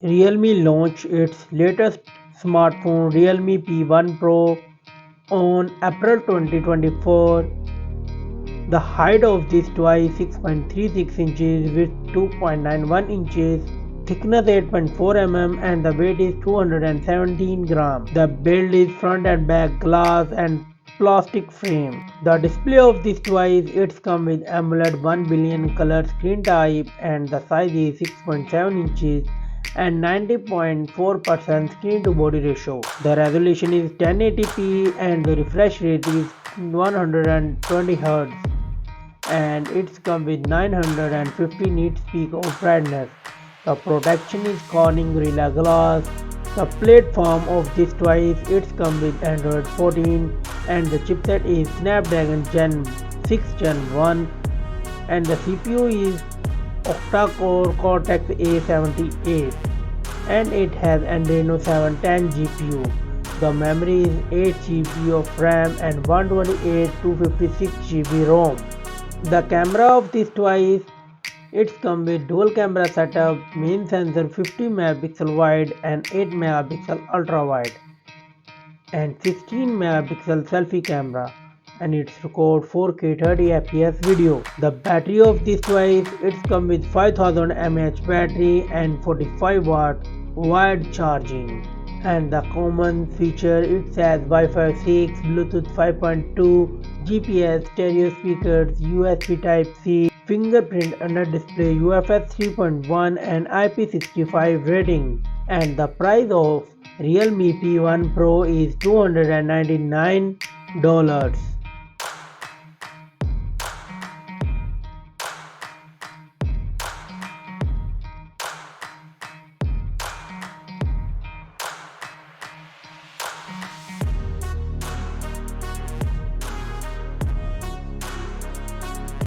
Realme launched its latest smartphone Realme P1 Pro on April 2024. The height of this device is 6.36 inches, width 2.91 inches, thickness 8.4 mm and the weight is 217 grams. The build is front and back glass and plastic frame. The display of this device it comes with AMOLED 1 billion color screen type and the size is 6.7 inches and 90.4% screen to body ratio. The resolution is 1080p and the refresh rate is 120 Hz and it's come with 950 nits peak of brightness. The protection is Corning Gorilla Glass. The platform of this device it's come with Android 14 and the chipset is Snapdragon Gen 6 Gen 1 and the CPU is octa-core Cortex A78 and it has Adreno 710 GPU. The memory is 8 GB of RAM and 128 256 GB ROM. The camera of this device it comes with dual camera setup, main sensor 50 megapixel wide and 8 megapixel ultra wide and 16 megapixel selfie camera and it's record 4K 30fps video. The battery of this device it comes with 5000 mAh battery and 45 watt wired charging. And the common feature it has Wi-Fi 6, Bluetooth 5.2, GPS, stereo speakers, USB Type-C, fingerprint under display, UFS 3.1 and IP65 rating. And the price of Realme P1 Pro is $299.